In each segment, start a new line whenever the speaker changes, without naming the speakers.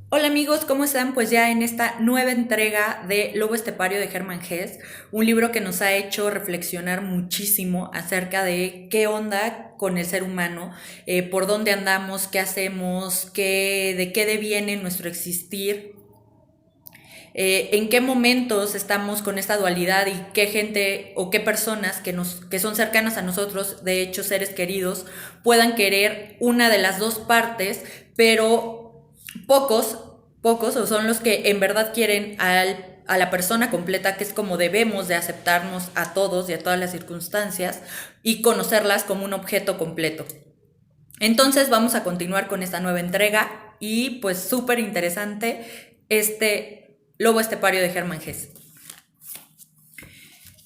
Hola amigos, ¿cómo están? Pues ya en esta nueva entrega de Lobo Estepario de Hermann Hesse, un libro que nos ha hecho reflexionar muchísimo acerca de qué onda con el ser humano, por dónde andamos, qué hacemos, de qué deviene nuestro existir, en qué momentos estamos con esta dualidad y qué gente o qué personas que son cercanas a nosotros, de hecho seres queridos, puedan querer una de las dos partes, pero pocos, pocos o son los que en verdad quieren a la persona completa, que es como debemos de aceptarnos a todos y a todas las circunstancias y conocerlas como un objeto completo. Entonces vamos a continuar con esta nueva entrega y pues súper interesante este Lobo Estepario de Hermann Hesse.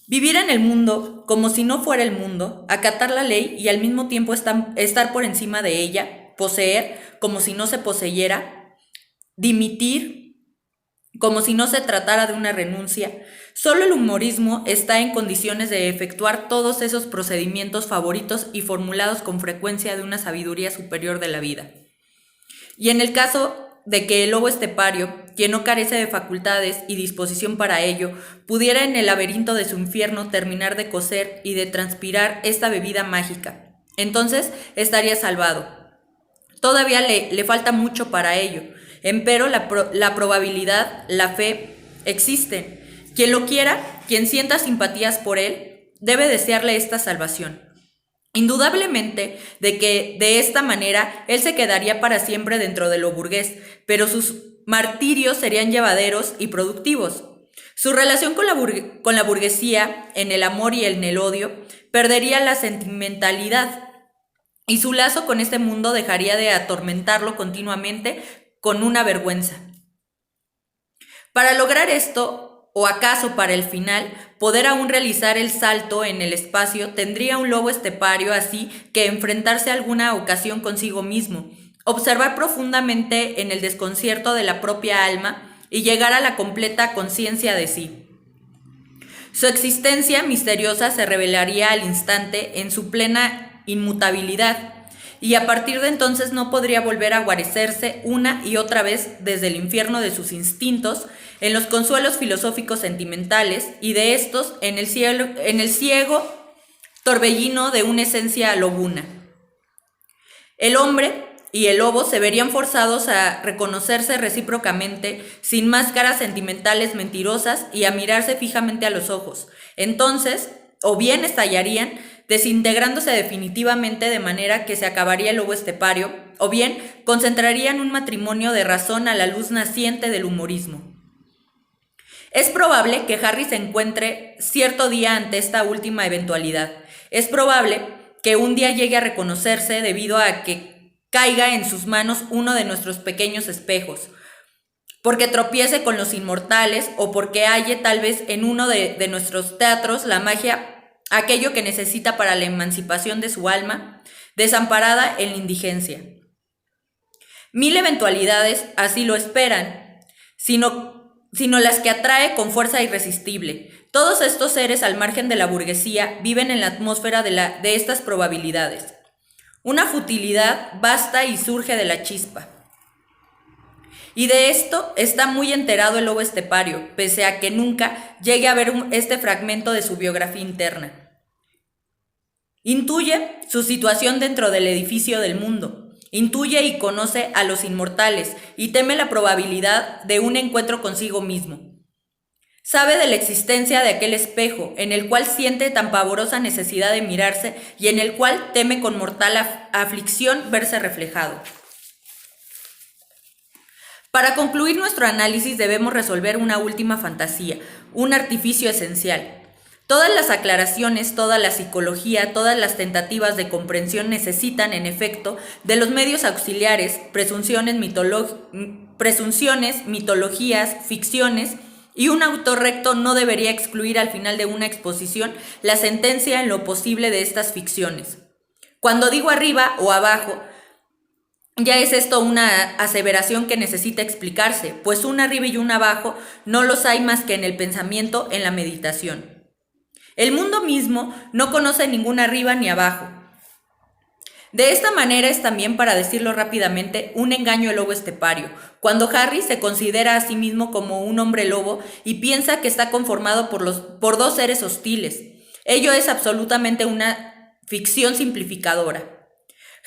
Vivir en el mundo como si no fuera el mundo, acatar la ley y al mismo tiempo estar por encima de ella, poseer como si no se poseyera, dimitir como si no se tratara de una renuncia. Solo el humorismo está en condiciones de efectuar todos esos procedimientos favoritos y formulados con frecuencia de una sabiduría superior de la vida. Y en el caso de que el lobo estepario, quien no carece de facultades y disposición para ello, pudiera en el laberinto de su infierno terminar de cocer y de transpirar esta bebida mágica, entonces estaría salvado. Todavía le falta mucho para ello, empero la probabilidad, la fe, existen. Quien lo quiera, quien sienta simpatías por él, debe desearle esta salvación. Indudablemente de que de esta manera él se quedaría para siempre dentro de lo burgués, pero sus martirios serían llevaderos y productivos. Su relación con la burguesía, en el amor y en el odio, perdería la sentimentalidad, y su lazo con este mundo dejaría de atormentarlo continuamente con una vergüenza. Para lograr esto, o acaso para el final, poder aún realizar el salto en el espacio, tendría un lobo estepario así que enfrentarse a alguna ocasión consigo mismo, observar profundamente en el desconcierto de la propia alma y llegar a la completa conciencia de sí. Su existencia misteriosa se revelaría al instante en su plena inmutabilidad, y a partir de entonces no podría volver a guarecerse una y otra vez desde el infierno de sus instintos, en los consuelos filosóficos sentimentales, y de estos en el ciego torbellino de una esencia lobuna. El hombre y el lobo se verían forzados a reconocerse recíprocamente sin máscaras sentimentales mentirosas y a mirarse fijamente a los ojos. Entonces, o bien estallarían, desintegrándose definitivamente de manera que se acabaría el lobo estepario, o bien concentrarían un matrimonio de razón a la luz naciente del humorismo. Es probable que Harry se encuentre cierto día ante esta última eventualidad. Es probable que un día llegue a reconocerse debido a que caiga en sus manos uno de nuestros pequeños espejos, porque tropiece con los inmortales o porque halle tal vez en uno de nuestros teatros la magia, aquello que necesita para la emancipación de su alma, desamparada en la indigencia. Mil eventualidades así lo esperan, sino las que atrae con fuerza irresistible. Todos estos seres al margen de la burguesía viven en la atmósfera de estas probabilidades. Una futilidad basta y surge de la chispa. Y de esto está muy enterado el lobo estepario, pese a que nunca llegue a ver este fragmento de su biografía interna. Intuye su situación dentro del edificio del mundo. Intuye y conoce a los inmortales y teme la probabilidad de un encuentro consigo mismo. Sabe de la existencia de aquel espejo en el cual siente tan pavorosa necesidad de mirarse y en el cual teme con mortal aflicción verse reflejado. Para concluir nuestro análisis debemos resolver una última fantasía, un artificio esencial. Todas las aclaraciones, toda la psicología, todas las tentativas de comprensión necesitan, en efecto, de los medios auxiliares, presunciones, mitologías, ficciones, y un autor recto no debería excluir al final de una exposición la sentencia en lo posible de estas ficciones. Cuando digo arriba o abajo, ya es esto una aseveración que necesita explicarse, pues un arriba y un abajo no los hay más que en el pensamiento, en la meditación. El mundo mismo no conoce ningún arriba ni abajo. De esta manera es también, para decirlo rápidamente, un engaño el lobo estepario, cuando Harry se considera a sí mismo como un hombre lobo y piensa que está conformado por dos seres hostiles. Ello es absolutamente una ficción simplificadora.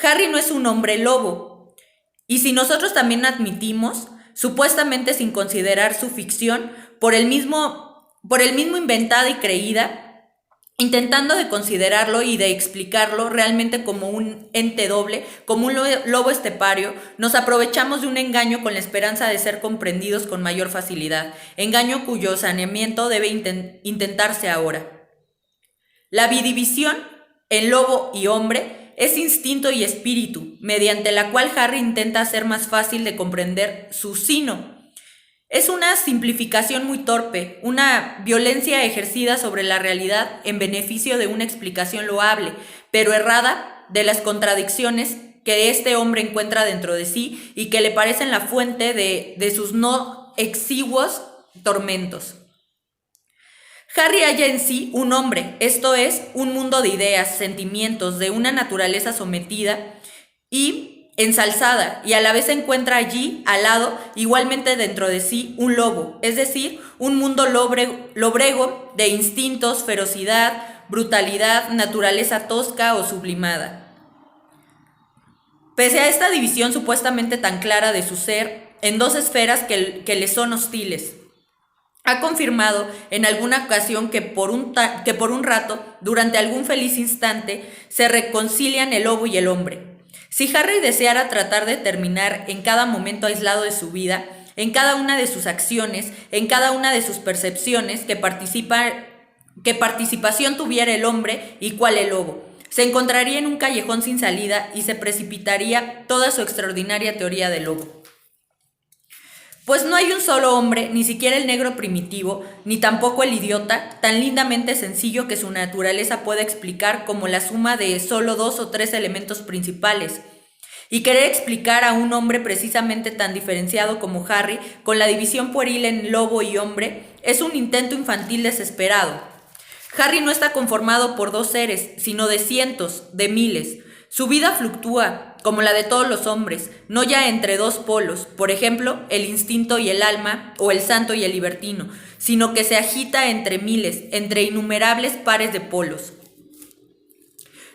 Harry no es un hombre lobo, y si nosotros también admitimos, supuestamente sin considerar su ficción, por el mismo inventada y creída, intentando de considerarlo y de explicarlo realmente como un ente doble, como un lobo estepario, nos aprovechamos de un engaño con la esperanza de ser comprendidos con mayor facilidad, engaño cuyo saneamiento debe intentarse ahora. La bidivisión en lobo y hombre es instinto y espíritu, mediante la cual Harry intenta hacer más fácil de comprender su sino. Es una simplificación muy torpe, una violencia ejercida sobre la realidad en beneficio de una explicación loable, pero errada, de las contradicciones que este hombre encuentra dentro de sí y que le parecen la fuente de sus no exiguos tormentos. Harry halla en sí un hombre, esto es, un mundo de ideas, sentimientos, de una naturaleza sometida y ensalzada, y a la vez encuentra allí, al lado, igualmente dentro de sí, un lobo, es decir, un mundo lobrego de instintos, ferocidad, brutalidad, naturaleza tosca o sublimada. Pese a esta división supuestamente tan clara de su ser en dos esferas que le son hostiles, ha confirmado en alguna ocasión que por un rato, durante algún feliz instante, se reconcilian el lobo y el hombre. Si Harry deseara tratar de determinar en cada momento aislado de su vida, en cada una de sus acciones, en cada una de sus percepciones, qué participación tuviera el hombre y cuál el lobo, se encontraría en un callejón sin salida y se precipitaría toda su extraordinaria teoría del lobo. Pues no hay un solo hombre, ni siquiera el negro primitivo, ni tampoco el idiota, tan lindamente sencillo que su naturaleza pueda explicar como la suma de solo 2 o 3 elementos principales. Y querer explicar a un hombre precisamente tan diferenciado como Harry, con la división pueril en lobo y hombre, es un intento infantil desesperado. Harry no está conformado por dos seres, sino de cientos, de miles. Su vida fluctúa, como la de todos los hombres, no ya entre dos polos, por ejemplo, el instinto y el alma, o el santo y el libertino, sino que se agita entre miles, entre innumerables pares de polos.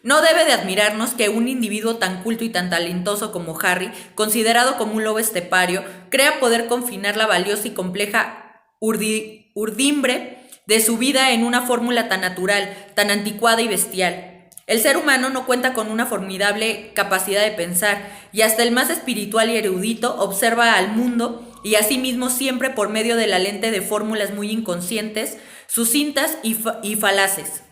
No debe de admirarnos que un individuo tan culto y tan talentoso como Harry, considerado como un lobo estepario, crea poder confinar la valiosa y compleja urdimbre de su vida en una fórmula tan natural, tan anticuada y bestial. El ser humano no cuenta con una formidable capacidad de pensar, y hasta el más espiritual y erudito observa al mundo y a sí mismo siempre por medio de la lente de fórmulas muy inconscientes, sucintas y falaces.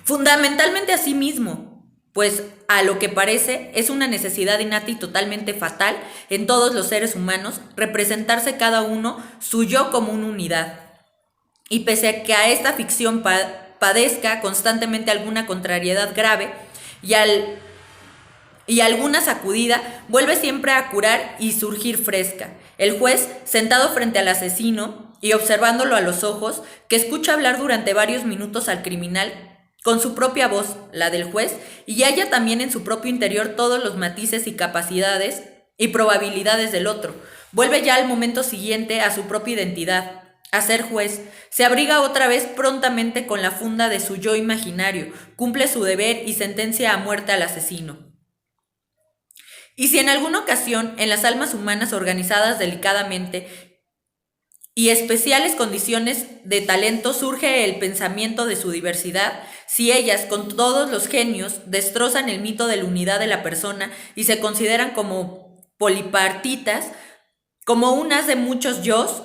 Fundamentalmente a sí mismo, pues a lo que parece es una necesidad innata y totalmente fatal en todos los seres humanos representarse cada uno su yo como una unidad. Y pese a que a esta ficción padezca constantemente alguna contrariedad grave y alguna sacudida, vuelve siempre a curar y surgir fresca. El juez, sentado frente al asesino y observándolo a los ojos, que escucha hablar durante varios minutos al criminal con su propia voz, la del juez, y halla también en su propio interior todos los matices y capacidades y probabilidades del otro, vuelve ya al momento siguiente a su propia identidad, a ser juez, se abriga otra vez prontamente con la funda de su yo imaginario, cumple su deber y sentencia a muerte al asesino. Y si en alguna ocasión en las almas humanas organizadas delicadamente y especiales condiciones de talento surge el pensamiento de su diversidad, si ellas, con todos los genios, destrozan el mito de la unidad de la persona y se consideran como polipartitas, como unas de muchos yos,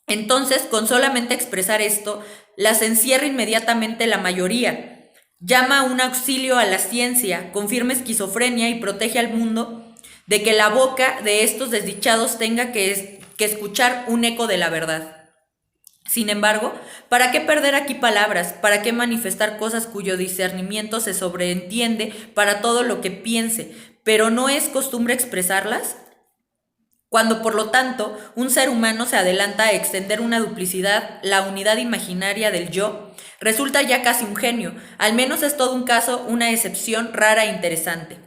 entonces, con solamente expresar esto, las encierra inmediatamente la mayoría. Llama un auxilio a la ciencia, confirma esquizofrenia y protege al mundo de que la boca de estos desdichados tenga que escuchar un eco de la verdad. Sin embargo, ¿para qué perder aquí palabras? ¿Para qué manifestar cosas cuyo discernimiento se sobreentiende para todo lo que piense, pero no es costumbre expresarlas? Cuando, por lo tanto, un ser humano se adelanta a extender una duplicidad, la unidad imaginaria del yo, Resulta ya casi un genio, al menos es todo un caso, una excepción rara e interesante.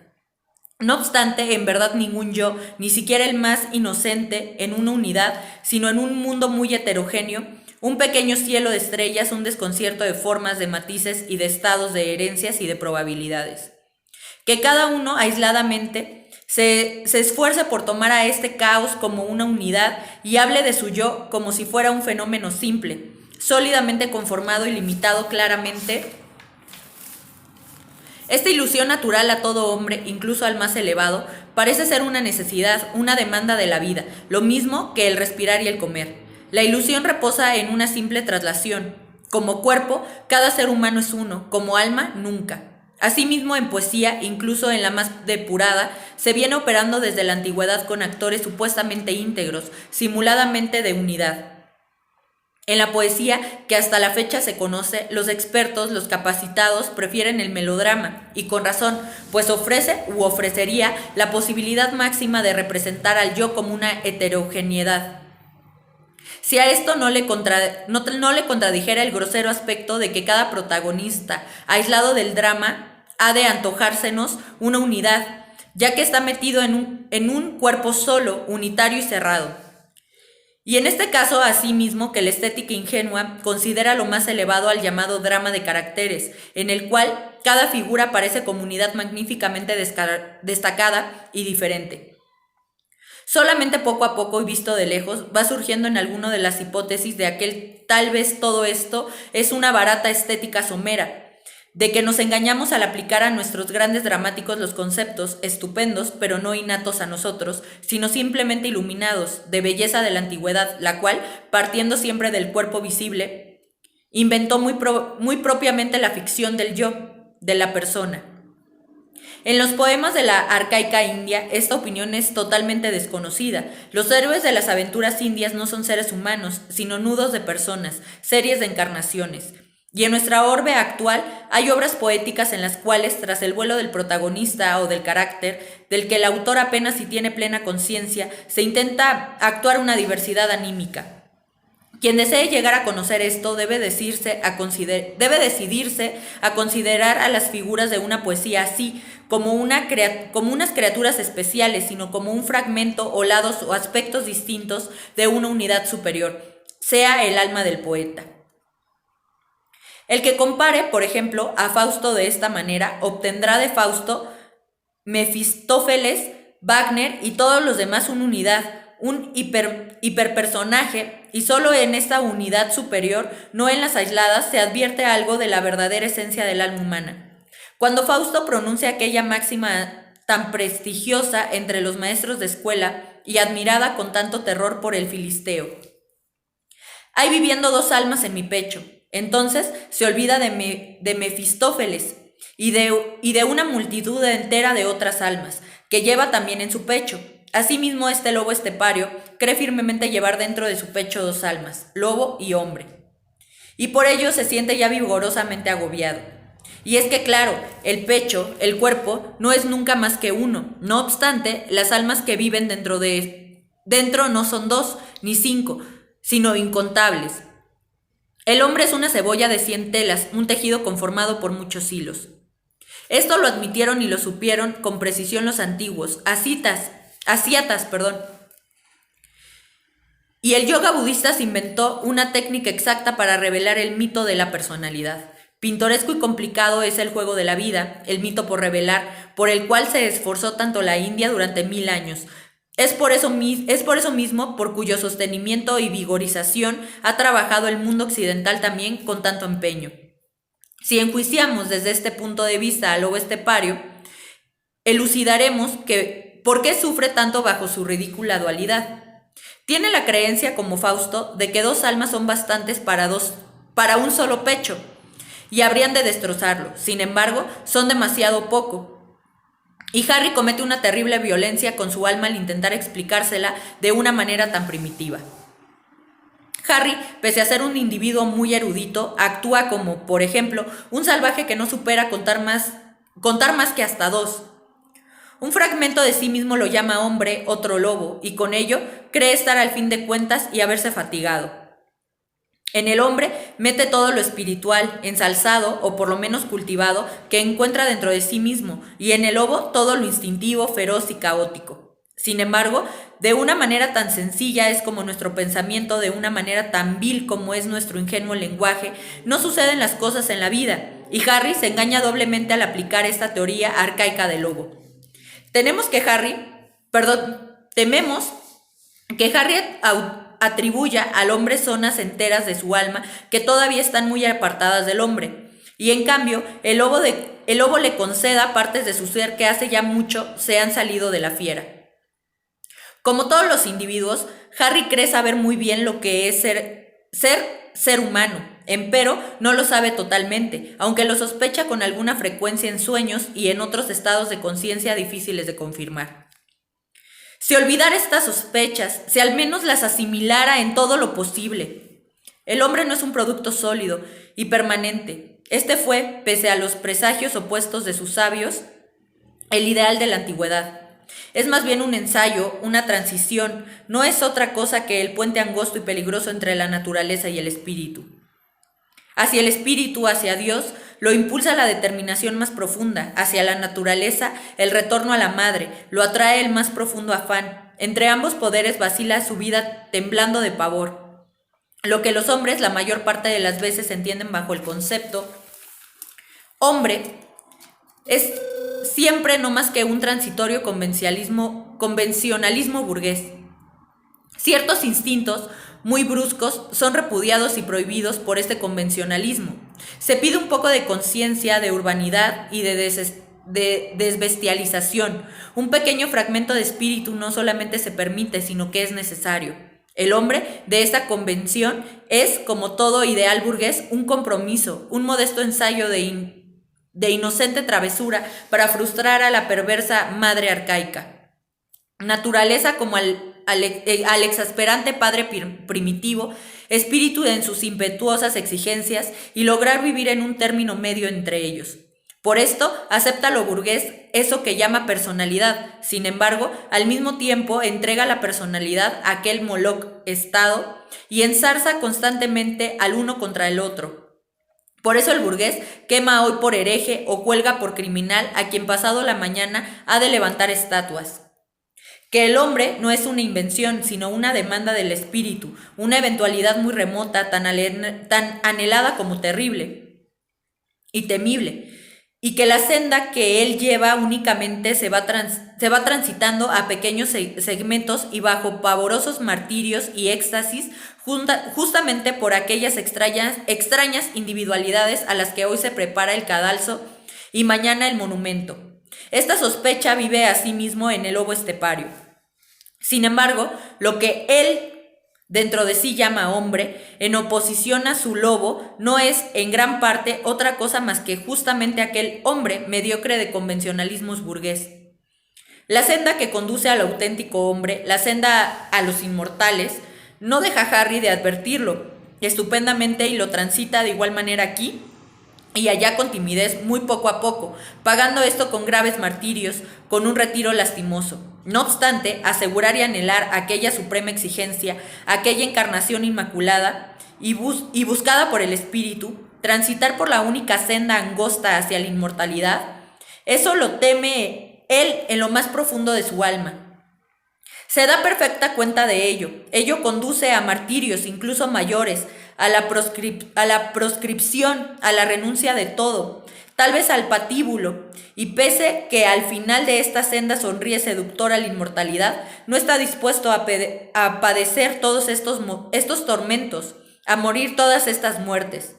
No obstante, en verdad ningún yo, ni siquiera el más inocente, en una unidad, sino en un mundo muy heterogéneo, un pequeño cielo de estrellas, un desconcierto de formas, de matices y de estados, de herencias y de probabilidades. Que cada uno aisladamente se esfuerce por tomar a este caos como una unidad y hable de su yo como si fuera un fenómeno simple, sólidamente conformado y limitado claramente. Esta ilusión natural a todo hombre, incluso al más elevado, parece ser una necesidad, una demanda de la vida, lo mismo que el respirar y el comer. La ilusión reposa en una simple traslación. Como cuerpo, cada ser humano es uno, como alma, nunca. Asimismo, en poesía, incluso en la más depurada, se viene operando desde la antigüedad con actores supuestamente íntegros, simuladamente de unidad. En la poesía, que hasta la fecha se conoce, los expertos, los capacitados, prefieren el melodrama, y con razón, pues ofrece u ofrecería la posibilidad máxima de representar al yo como una heterogeneidad. Si a esto no le contradijera el grosero aspecto de que cada protagonista, aislado del drama, ha de antojársenos una unidad, ya que está metido en un cuerpo solo, unitario y cerrado. Y en este caso, asimismo, que la estética ingenua considera lo más elevado al llamado drama de caracteres, en el cual cada figura parece como unidad magníficamente destacada y diferente. Solamente poco a poco y visto de lejos va surgiendo en alguno de las hipótesis de aquel tal vez todo esto es una barata estética somera, de que nos engañamos al aplicar a nuestros grandes dramáticos los conceptos, estupendos, pero no innatos a nosotros, sino simplemente iluminados, de belleza de la antigüedad, la cual, partiendo siempre del cuerpo visible, inventó muy propiamente la ficción del yo, de la persona. En los poemas de la arcaica India, esta opinión es totalmente desconocida. Los héroes de las aventuras indias no son seres humanos, sino nudos de personas, series de encarnaciones. Y en nuestra orbe actual hay obras poéticas en las cuales, tras el vuelo del protagonista o del carácter, del que el autor apenas si tiene plena conciencia, se intenta actuar una diversidad anímica. Quien desee llegar a conocer esto debe decidirse a considerar a las figuras de una poesía así, como unas criaturas especiales, sino como un fragmento o lados o aspectos distintos de una unidad superior, sea el alma del poeta. El que compare, por ejemplo, a Fausto de esta manera, obtendrá de Fausto, Mefistófeles, Wagner y todos los demás una unidad, un hiperpersonaje, y solo en esta unidad superior, no en las aisladas, se advierte algo de la verdadera esencia del alma humana. Cuando Fausto pronuncia aquella máxima tan prestigiosa entre los maestros de escuela y admirada con tanto terror por el filisteo: hay viviendo dos almas en mi pecho. Entonces se olvida de Mefistófeles y de una multitud entera de otras almas, que lleva también en su pecho. Asimismo, este lobo estepario cree firmemente llevar dentro de su pecho dos almas, lobo y hombre, y por ello se siente ya vigorosamente agobiado. Y es que claro, el pecho, el cuerpo, no es nunca más que uno. No obstante, las almas que viven dentro no son dos ni cinco, sino incontables. El hombre es una cebolla de 100 telas, un tejido conformado por muchos hilos. Esto lo admitieron y lo supieron con precisión los antiguos, asiatas. Y el yoga budista se inventó una técnica exacta para revelar el mito de la personalidad. Pintoresco y complicado es el juego de la vida, el mito por revelar, por el cual se esforzó tanto la India durante 1000 años. Es por eso mismo por cuyo sostenimiento y vigorización ha trabajado el mundo occidental también con tanto empeño. Si enjuiciamos desde este punto de vista al lobo estepario, elucidaremos por qué sufre tanto bajo su ridícula dualidad. Tiene la creencia, como Fausto, de que dos almas son bastantes para un solo pecho, y habrían de destrozarlo. Sin embargo, son demasiado poco. Y Harry comete una terrible violencia con su alma al intentar explicársela de una manera tan primitiva. Harry, pese a ser un individuo muy erudito, actúa como, por ejemplo, un salvaje que no supera contar más que hasta dos. Un fragmento de sí mismo lo llama hombre, otro lobo, y con ello cree estar al fin de cuentas y haberse fatigado. En el hombre mete todo lo espiritual, ensalzado o por lo menos cultivado, que encuentra dentro de sí mismo, y en el lobo todo lo instintivo, feroz y caótico. Sin embargo, de una manera tan sencilla es como nuestro pensamiento, de una manera tan vil como es nuestro ingenuo lenguaje, no suceden las cosas en la vida, y Harry se engaña doblemente al aplicar esta teoría arcaica del lobo. Tememos que Harry atribuya al hombre zonas enteras de su alma que todavía están muy apartadas del hombre, y en cambio el lobo le conceda partes de su ser que hace ya mucho se han salido de la fiera. Como todos los individuos, Harry cree saber muy bien lo que es ser humano, empero no lo sabe totalmente, aunque lo sospecha con alguna frecuencia en sueños y en otros estados de conciencia difíciles de confirmar. Si olvidara estas sospechas, si al menos las asimilara en todo lo posible. El hombre no es un producto sólido y permanente. Este fue, pese a los presagios opuestos de sus sabios, el ideal de la antigüedad. Es más bien un ensayo, una transición, no es otra cosa que el puente angosto y peligroso entre la naturaleza y el espíritu. Hacia el espíritu, hacia Dios, lo impulsa la determinación más profunda, hacia la naturaleza, el retorno a la madre, lo atrae el más profundo afán. Entre ambos poderes vacila su vida temblando de pavor. Lo que los hombres la mayor parte de las veces entienden bajo el concepto hombre es siempre no más que un transitorio convencionalismo burgués. Ciertos instintos muy bruscos son repudiados y prohibidos por este convencionalismo. Se pide un poco de conciencia, de urbanidad y de desbestialización. Un pequeño fragmento de espíritu no solamente se permite, sino que es necesario. El hombre de esta convención es, como todo ideal burgués, un compromiso, un modesto ensayo de inocente travesura para frustrar a la perversa madre arcaica. Naturaleza como al exasperante padre primitivo, espíritu en sus impetuosas exigencias y lograr vivir en un término medio entre ellos. Por esto acepta lo burgués eso que llama personalidad, sin embargo, al mismo tiempo entrega la personalidad a aquel Moloch Estado y enzarza constantemente al uno contra el otro. Por eso el burgués quema hoy por hereje o cuelga por criminal a quien pasado la mañana ha de levantar estatuas. Que el hombre no es una invención, sino una demanda del espíritu, una eventualidad muy remota, tan anhelada como terrible y temible, y que la senda que él lleva únicamente se va transitando a pequeños segmentos y bajo pavorosos martirios y éxtasis, justamente por aquellas extrañas individualidades a las que hoy se prepara el cadalso y mañana el monumento. Esta sospecha vive asimismo en el lobo estepario. Sin embargo, lo que él dentro de sí llama hombre, en oposición a su lobo, no es en gran parte otra cosa más que justamente aquel hombre mediocre de convencionalismos burgués. La senda que conduce al auténtico hombre, la senda a los inmortales, no deja a Harry de advertirlo estupendamente y lo transita de igual manera aquí y allá con timidez muy poco a poco, pagando esto con graves martirios, con un retiro lastimoso. No obstante, asegurar y anhelar aquella suprema exigencia, aquella encarnación inmaculada y buscada por el espíritu, transitar por la única senda angosta hacia la inmortalidad, eso lo teme él en lo más profundo de su alma. Se da perfecta cuenta de ello. Ello conduce a martirios incluso mayores, a la proscripción, a la renuncia de todo, tal vez al patíbulo, y pese que al final de esta senda sonríe seductora la inmortalidad, no está dispuesto a padecer todos estos tormentos, a morir todas estas muertes.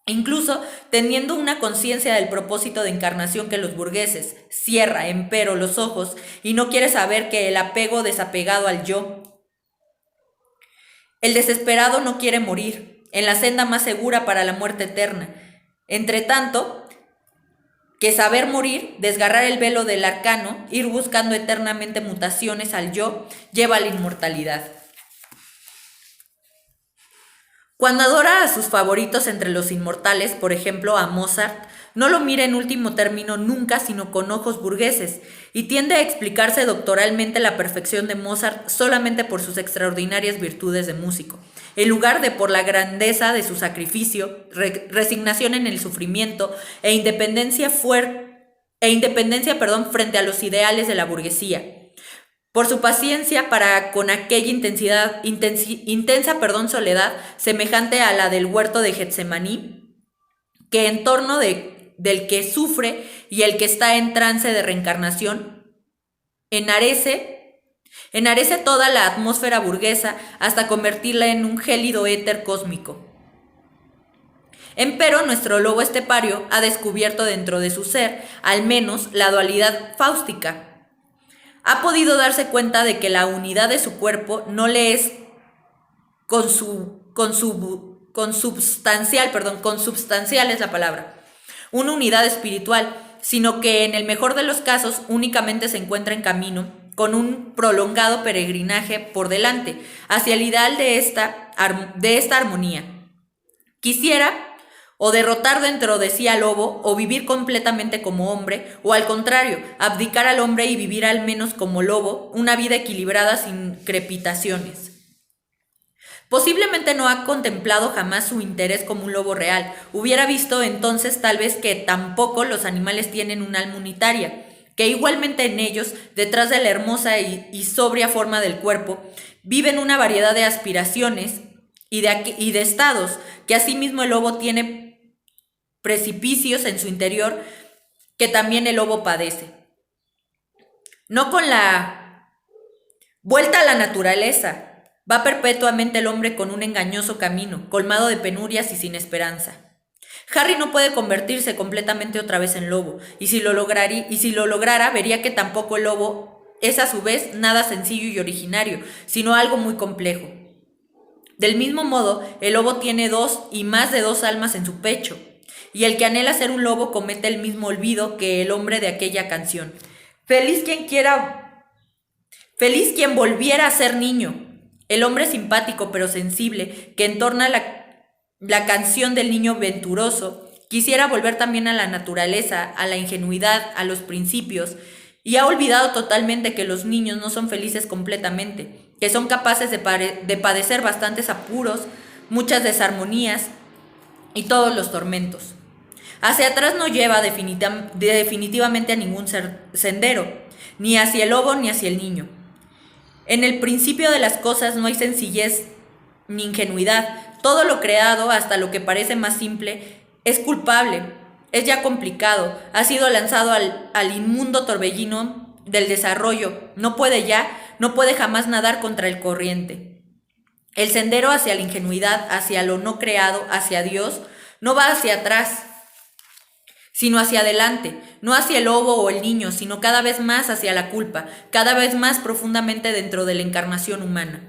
Incluso teniendo una conciencia del propósito de encarnación que los burgueses, cierra empero los ojos y no quiere saber que el apego desapegado al yo. El desesperado no quiere morir, en la senda más segura para la muerte eterna. Entre tanto, que saber morir, desgarrar el velo del arcano, ir buscando eternamente mutaciones al yo, lleva a la inmortalidad. Cuando adora a sus favoritos entre los inmortales, por ejemplo a Mozart, no lo mira en último término nunca sino con ojos burgueses, y tiende a explicarse doctoralmente la perfección de Mozart solamente por sus extraordinarias virtudes de músico, en lugar de por la grandeza de su sacrificio, resignación en el sufrimiento e independencia, frente a los ideales de la burguesía. Por su paciencia para con aquella intensa soledad semejante a la del huerto de Getsemaní, que en torno del que sufre y el que está en trance de reencarnación, enarece toda la atmósfera burguesa hasta convertirla en un gélido éter cósmico. Empero nuestro lobo estepario ha descubierto dentro de su ser, al menos, la dualidad fáustica. Ha podido darse cuenta de que la unidad de su cuerpo no le es consubstancial es la palabra, una unidad espiritual, sino que en el mejor de los casos únicamente se encuentra en camino, con un prolongado peregrinaje por delante, hacia el ideal de esta armonía. Quisiera o derrotar dentro de sí al lobo, o vivir completamente como hombre, o al contrario, abdicar al hombre y vivir al menos como lobo, una vida equilibrada sin crepitaciones. Posiblemente no ha contemplado jamás su interés como un lobo real. Hubiera visto entonces tal vez que tampoco los animales tienen un alma unitaria, que igualmente en ellos, detrás de la hermosa y sobria forma del cuerpo, viven una variedad de aspiraciones y de estados, que asimismo el lobo tiene precipicios en su interior que también el lobo padece. No con la vuelta a la naturaleza, va perpetuamente el hombre con un engañoso camino, colmado de penurias y sin esperanza. Harry no puede convertirse completamente otra vez en lobo, y si lo lograra, vería que tampoco el lobo es a su vez nada sencillo y originario, sino algo muy complejo. Del mismo modo, el lobo tiene 2 y más de 2 almas en su pecho, y el que anhela ser un lobo comete el mismo olvido que el hombre de aquella canción. Feliz quien volviera a ser niño. El hombre simpático pero sensible que entorna la canción del niño venturoso quisiera volver también a la naturaleza, a la ingenuidad, a los principios, y ha olvidado totalmente que los niños no son felices completamente, que son capaces de padecer bastantes apuros, muchas desarmonías y todos los tormentos. Hacia atrás no lleva definitivamente a ningún sendero, ni hacia el lobo ni hacia el niño. En el principio de las cosas no hay sencillez ni ingenuidad. Todo lo creado, hasta lo que parece más simple, es culpable, es ya complicado, ha sido lanzado al inmundo torbellino del desarrollo, no puede jamás nadar contra el corriente. El sendero hacia la ingenuidad, hacia lo no creado, hacia Dios, no va hacia atrás, sino hacia adelante, no hacia el lobo o el niño, sino cada vez más hacia la culpa, cada vez más profundamente dentro de la encarnación humana.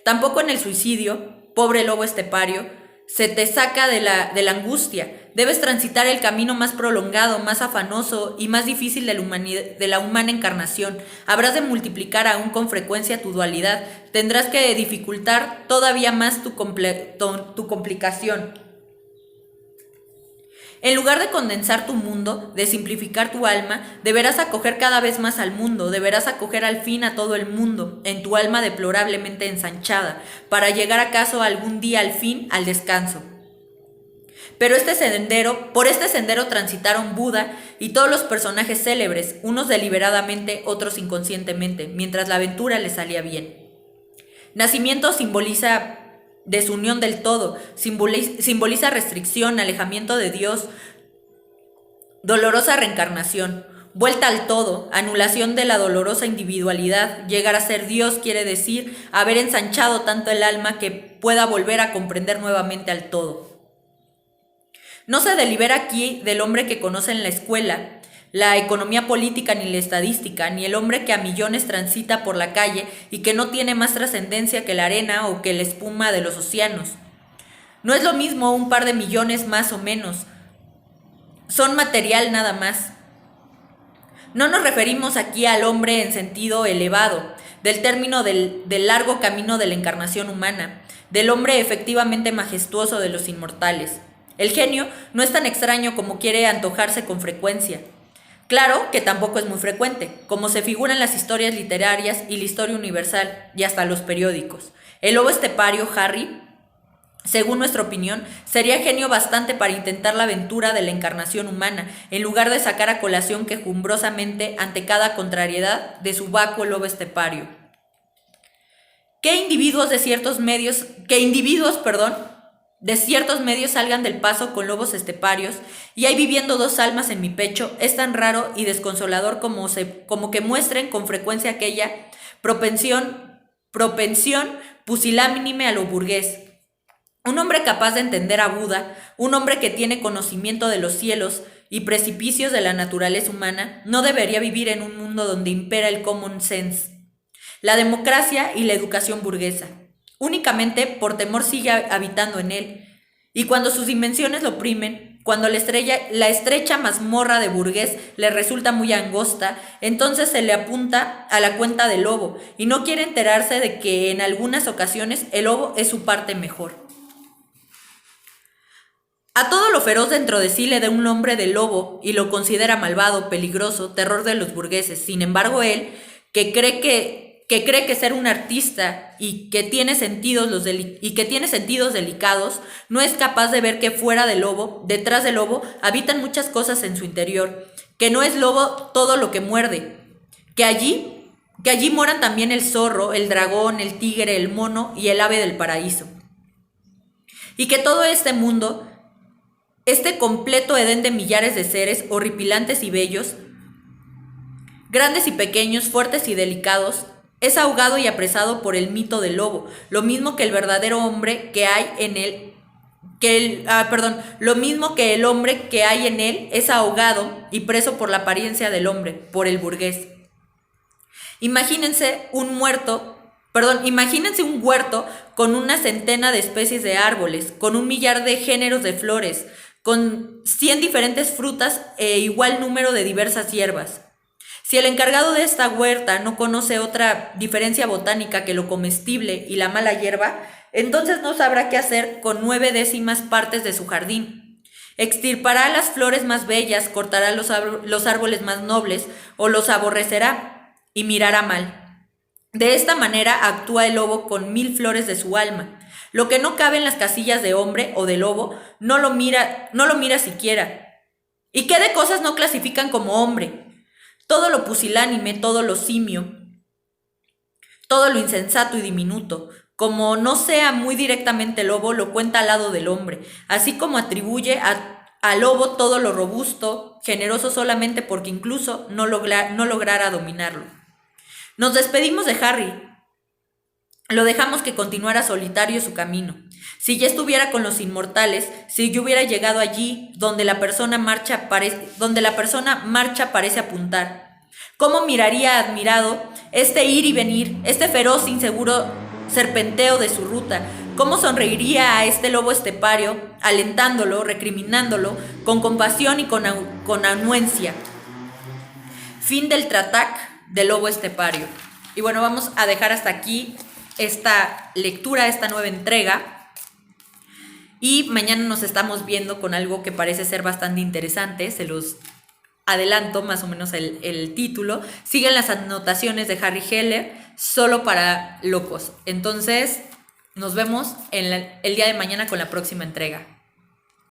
Tampoco en el suicidio, pobre lobo estepario, se te saca de la angustia. Debes transitar el camino más prolongado, más afanoso y más difícil de la humana encarnación. Habrás de multiplicar aún con frecuencia tu dualidad. Tendrás que dificultar todavía más tu complicación. En lugar de condensar tu mundo, de simplificar tu alma, deberás acoger cada vez más al mundo, deberás acoger al fin a todo el mundo, en tu alma deplorablemente ensanchada, para llegar acaso algún día al fin al descanso. Pero por este sendero transitaron Buda y todos los personajes célebres, unos deliberadamente, otros inconscientemente, mientras la aventura les salía bien. Nacimiento simboliza desunión del todo, simboliza restricción, alejamiento de Dios, dolorosa reencarnación, vuelta al todo, anulación de la dolorosa individualidad. Llegar a ser Dios quiere decir haber ensanchado tanto el alma que pueda volver a comprender nuevamente al todo. No se delibera aquí del hombre que conoce en la escuela la economía política ni la estadística, ni el hombre que a millones transita por la calle y que no tiene más trascendencia que la arena o que la espuma de los océanos. No es lo mismo un par de millones más o menos, son material nada más. No nos referimos aquí al hombre en sentido elevado, del término del largo camino de la encarnación humana, del hombre efectivamente majestuoso de los inmortales. El genio no es tan extraño como quiere antojarse con frecuencia. Claro que tampoco es muy frecuente, como se figura en las historias literarias y la historia universal, y hasta los periódicos. El lobo estepario, Harry, según nuestra opinión, sería genio bastante para intentar la aventura de la encarnación humana, en lugar de sacar a colación quejumbrosamente ante cada contrariedad de su vacuo lobo estepario. Que individuos de ciertos medios salgan del paso con lobos esteparios y hay viviendo dos almas en mi pecho es tan raro y desconsolador como que muestren con frecuencia aquella propensión pusilánime a lo burgués. Un hombre capaz de entender a Buda, un hombre que tiene conocimiento de los cielos y precipicios de la naturaleza humana, no debería vivir en un mundo donde impera el common sense, la democracia y la educación burguesa. Únicamente por temor sigue habitando en él. Y cuando sus dimensiones lo oprimen, cuando la estrecha mazmorra de burgués le resulta muy angosta, entonces se le apunta a la cuenta del lobo y no quiere enterarse de que en algunas ocasiones el lobo es su parte mejor. A todo lo feroz dentro de sí le da un nombre de lobo y lo considera malvado, peligroso, terror de los burgueses. Sin embargo, él, que cree que ser un artista y que tiene sentidos delicados, no es capaz de ver que fuera del lobo, detrás del lobo, habitan muchas cosas en su interior, que no es lobo todo lo que muerde, que allí moran también el zorro, el dragón, el tigre, el mono y el ave del paraíso. Y que todo este mundo, este completo edén de millares de seres horripilantes y bellos, grandes y pequeños, fuertes y delicados, es ahogado y apresado por el mito del lobo, lo mismo que el verdadero hombre que hay en él, lo mismo que el hombre que hay en él es ahogado y preso por la apariencia del hombre, por el burgués. Imagínense un huerto con una centena de especies de árboles, con 1 millar de géneros de flores, con 100 diferentes frutas e igual número de diversas hierbas. Si el encargado de esta huerta no conoce otra diferencia botánica que lo comestible y la mala hierba, entonces no sabrá qué hacer con 9/10 partes de su jardín. Extirpará las flores más bellas, cortará los árboles más nobles o los aborrecerá y mirará mal. De esta manera actúa el lobo con 1000 flores de su alma. Lo que no cabe en las casillas de hombre o de lobo no lo mira siquiera. ¿Y qué de cosas no clasifican como hombre? Todo lo pusilánime, todo lo simio, todo lo insensato y diminuto, como no sea muy directamente lobo, lo cuenta al lado del hombre, así como atribuye al lobo todo lo robusto, generoso solamente porque incluso no lograra dominarlo. Nos despedimos de Harry. Lo dejamos que continuara solitario su camino. Si ya estuviera con los inmortales, si yo hubiera llegado allí donde la persona marcha parece apuntar, ¿cómo miraría admirado este ir y venir, este feroz inseguro serpenteo de su ruta? ¿Cómo sonreiría a este lobo estepario, alentándolo, recriminándolo, con compasión y con anuencia? Fin del Tratac del lobo estepario. Y bueno, vamos a dejar hasta aquí esta lectura, esta nueva entrega. Y mañana nos estamos viendo con algo que parece ser bastante interesante. Se los adelanto más o menos el título. Siguen las anotaciones de Harry Heller, solo para locos. Entonces, nos vemos el día de mañana con la próxima entrega.